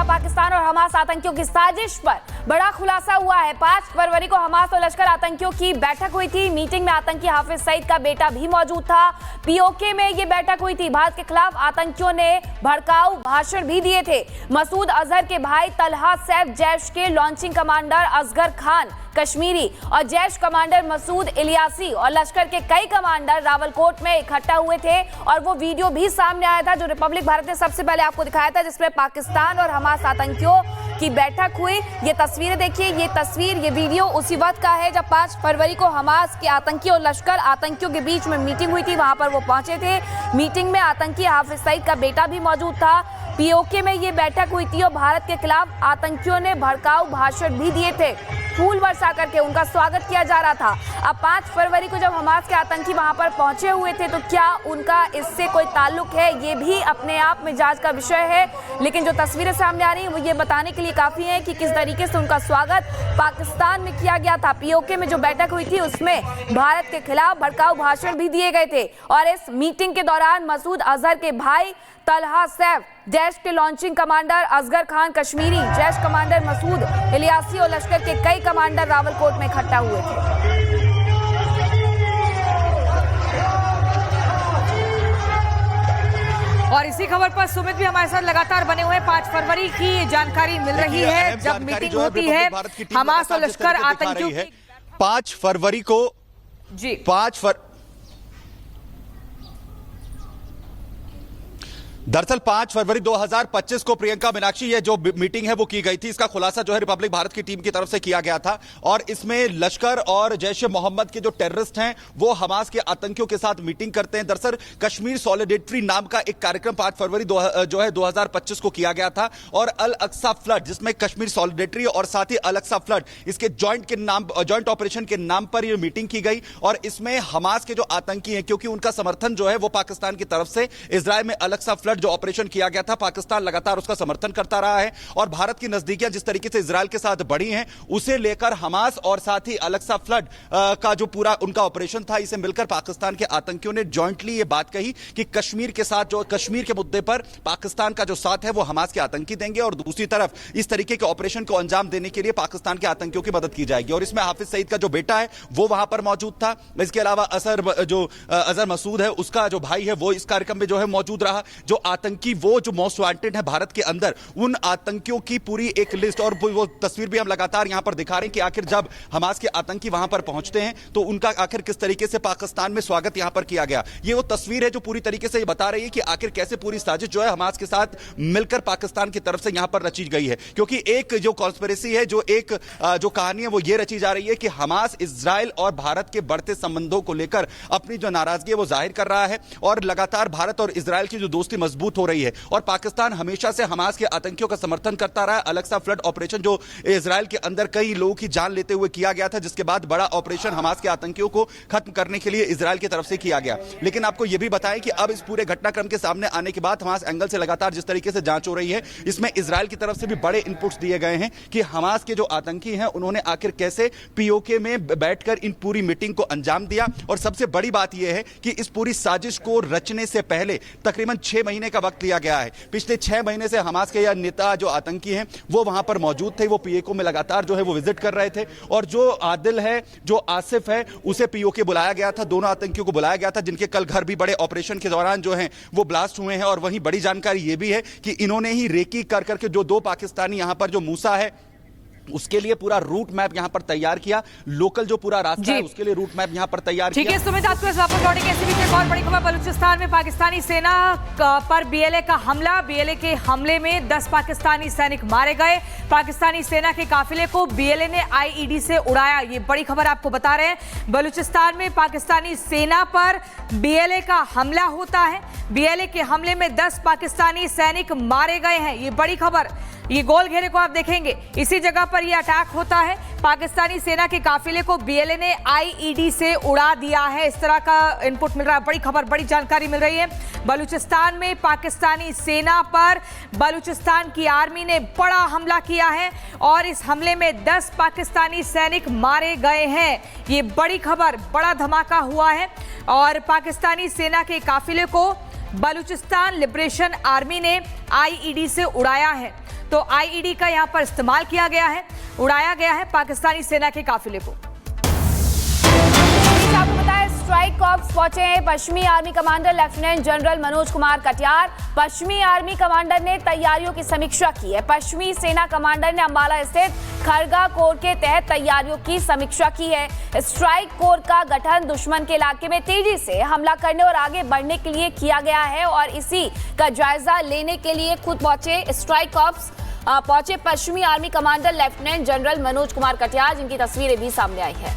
पाकिस्तान और हमास आतंकियों की साजिश पर बड़ा खुलासा हुआ है। 5 फरवरी को हमास और लश्कर आतंकियों की बैठक हुई थी। मीटिंग में आतंकी हाफिज सईद का बेटा भी मौजूद था। पीओके में ये बैठक हुई थी। भारत के खिलाफ आतंकियों ने भड़काऊ भाषण भी दिए थे। मसूद अजहर के भाई तलहा सैफ, जैश के लॉन्चिंग कमांडर असगर खान कश्मीरी और जैश कमांडर मसूद इलियासी और लश्कर के कई कमांडर रावलकोट में इकट्ठा हुए थे और वो वीडियो भी सामने आया था जो रिपब्लिक भारत ने सबसे पहले आपको दिखाया था, जिसमें पाकिस्तान और हमास आतंकियों की बैठक हुई। ये तस्वीरें देखिए, ये वीडियो उसी वक्त का है जब 5 फरवरी को हमास के आतंकी और लश्कर आतंकियों के बीच में मीटिंग हुई थी। वहां पर वो पहुंचे थे। मीटिंग में आतंकी हाफिज सईद का बेटा भी मौजूद था। पीओके में ये बैठक हुई थी और भारत के खिलाफ आतंकियों ने भड़काऊ भाषण भी दिए थे। फूल बरसा करके उनका स्वागत किया जा रहा था। अब 5 फरवरी को जब हमास के आतंकी वहां पर पहुंचे हुए थे तो क्या उनका इससे कोई ताल्लुक है, ये भी अपने आप में जांच का विषय है। लेकिन जो तस्वीरें सामने आ रही हैं वो ये बताने के लिए काफी है कि किस तरीके से उनका स्वागत पाकिस्तान में किया गया था। पीओके में जो बैठक हुई थी उसमें भारत के खिलाफ भड़काऊ भाषण भी दिए गए थे और इस मीटिंग के दौरान मसूद अजहर के भाई तलहा सैफ, जैश के launching commander Asghar Khan Kashmiri, Jaish commander Masood Ilyasi और लश्कर के कई कमांडर रावलकोट में इकट्ठा हुए थे। और इसी खबर पर सुमित भी हमारे साथ लगातार बने हुए हैं। 5 फरवरी की जानकारी मिल रही है जब मीटिंग होती है हमास और लश्कर आतंकियों की। 5 फरवरी को जी दरअसल 5 फरवरी 2025 को प्रियंका मीनाक्षी ये जो मीटिंग है वो की गई थी। इसका खुलासा जो है रिपब्लिक भारत की टीम की तरफ से किया गया था और इसमें लश्कर और जैश ए मोहम्मद के जो टेररिस्ट हैं वो हमास के आतंकियों के साथ मीटिंग करते हैं। दरअसल कश्मीर सॉलिडेरिटी नाम का एक कार्यक्रम 5 फरवरी जो है 2025 को किया गया था और अल अक्सा फ्लड, जिसमें कश्मीर सॉलिडेरिटी और साथ ही अल अक्सा फ्लड, इसके जॉइंट ऑपरेशन के नाम पर यह मीटिंग की गई और इसमें हमास के जो आतंकी हैं, क्योंकि उनका समर्थन जो है वो पाकिस्तान की तरफ से इजराइल में अल अक्सा फ्लड जो ऑपरेशन किया गया था, पाकिस्तान लगातार उसका समर्थन करता रहा है और भारत की नजदीकियां जिस तरीके से इजराइल के साथ बढ़ी हैं उसे लेकर हमास और साथ ही अल अक्सा फ्लड का जो पूरा उनका ऑपरेशन था, इसे मिलकर पाकिस्तान के आतंकियों ने जॉइंटली ये बात कही कि कश्मीर के साथ जो कश्मीर के मुद्दे पर पाकिस्तान का जो साथ है वो हमास के आतंकी देंगे और दूसरी तरफ इस तरीके के ऑपरेशन को अंजाम देने के लिए पाकिस्तान के आतंकियों की मदद की जाएगी। और इसमें हाफिज सईद का जो बेटा है वो वहां पर मौजूद था। इसके अलावा अजहर मसूद है, उसका जो भाई है वो इस कार्यक्रम में जो है मौजूद रहा। जो आतंकी वो जो मोस्ट वांटेड है भारत के अंदर, उन आतंकियों की पूरी एक लिस्ट और वो तस्वीर भी हम लगातार यहां पर दिखा रहे हैं कि आखिर जब हमास के आतंकी वहां पर पहुंचते हैं तो उनका आखिर किस तरीके से पाकिस्तान में स्वागत यहां पर किया गया। ये वो तस्वीर है जो पूरी तरीके से ये बता रही है कि आखिर कैसे पूरी साजिश जो है हमास के साथ मिलकर पाकिस्तान की तरफ से यहां पर रची गई है। क्योंकि एक जो कॉन्स्पिरेसी है, जो कहानी है वो ये रची जा रही है कि हमास इजराइल और भारत के बढ़ते संबंधों को लेकर अपनी जो नाराजगी है वो जाहिर कर रहा है और लगातार भारत और इजराइल की जो दोस्ती मजबूत हो रही है और पाकिस्तान हमेशा से हमास के आतंकियों का समर्थन करता रहा। अल अक्सा फ्लड ऑपरेशन जो इजराइल के अंदर कई लोगों की जान लेते हुए किया गया था, जिसके बाद बड़ा ऑपरेशन हमास के आतंकियों को खत्म करने के लिए इजराइल की तरफ से किया गया। लेकिन आपको यह भी बताएं कि अब इस पूरे घटनाक्रम के सामने आने के बाद हमास एंगल से लगातार जिस तरीके से जांच हो रही है, इसमें इजराइल की तरफ से भी बड़े इनपुट्स दिए गए हैं कि हमास के जो आतंकी हैं उन्होंने आखिर कैसे पीओके में बैठकर इन पूरी मीटिंग को अंजाम दिया। और सबसे बड़ी बात यह है कि इस पूरी साजिश को रचने से पहले तकरीबन 6 महीने का वक्त लिया गया है। पिछले 6 महीने से हमास के नेता जो आतंकी हैं वो वहां पर मौजूद थे, वो पीओके में लगातार जो है वो विजिट कर रहे थे और जो आदिल है, जो आसिफ है, उसे पीओके बुलाया गया था। दोनों आतंकियों को बुलाया गया था जिनके कल घर भी बड़े ऑपरेशन के दौरान जो है वो ब्लास्ट हुए हैं। और वहीं बड़ी जानकारी ये भी है कि इन्होंने ही रेकी कर करके जो 2 पाकिस्तानी यहां पर जो मूसा है उसके लिए पूरा रूट मैप यहां पर तैयार किया। लोकल जो पूरा रास्ता है उसके लिए रूट मैप यहां पर तैयार किया। ठीक है सुमित, आपको इस वापस लौटेंगे। इसी बीच एक और बड़ी खबर, बलूचिस्तान में पाकिस्तानी सेना पर बीएलए का हमला। बीएलए के हमले में 10 पाकिस्तानी सैनिक मारे गए। पाकिस्तानी सेना के काफिले को बीएलए ने आईईडी से उड़ाया। ये बड़ी खबर आपको बता रहे हैं। बलूचिस्तान में पाकिस्तानी सेना पर बीएलए का हमला होता है। बीएलए के हमले में 10 पाकिस्तानी सैनिक मारे गए हैं। ये बड़ी खबर, ये गोल घेरे को आप देखेंगे, इसी जगह पर ये अटैक होता है। पाकिस्तानी सेना के काफिले को बीएलए ने आईईडी से उड़ा दिया है, इस तरह का इनपुट मिल रहा है। बड़ी खबर, बड़ी जानकारी मिल रही है। बलूचिस्तान में पाकिस्तानी सेना पर बलूचिस्तान की आर्मी ने बड़ा हमला किया है और इस हमले में 10 पाकिस्तानी सैनिक मारे गए हैं। ये बड़ी खबर, बड़ा धमाका हुआ है और पाकिस्तानी सेना के काफिले को बलूचिस्तान लिबरेशन आर्मी ने आईईडी से उड़ाया है। तो आईईडी का यहां पर इस्तेमाल किया गया है, उड़ाया गया है पाकिस्तानी सेना के काफिले को। आपको बताया स्ट्राइक कॉर्प्स पहुंचे हैं पश्चिमी army commander lieutenant general Manoj Kumar Katiyar. पश्चिमी आर्मी कमांडर ने तैयारियों की समीक्षा की है। पश्चिमी सेना कमांडर ने अंबाला स्थित खरगा कोर के तहत तैयारियों की समीक्षा की है। स्ट्राइक कोर का गठन दुश्मन के इलाके में तेजी से हमला करने और आगे बढ़ने के लिए किया गया है और इसी का जायजा लेने के लिए खुद पहुंचे स्ट्राइक कॉर्प्स पहुंचे पश्चिमी army commander lieutenant general Manoj Kumar Katiyar, जिनकी तस्वीरें भी सामने आई है।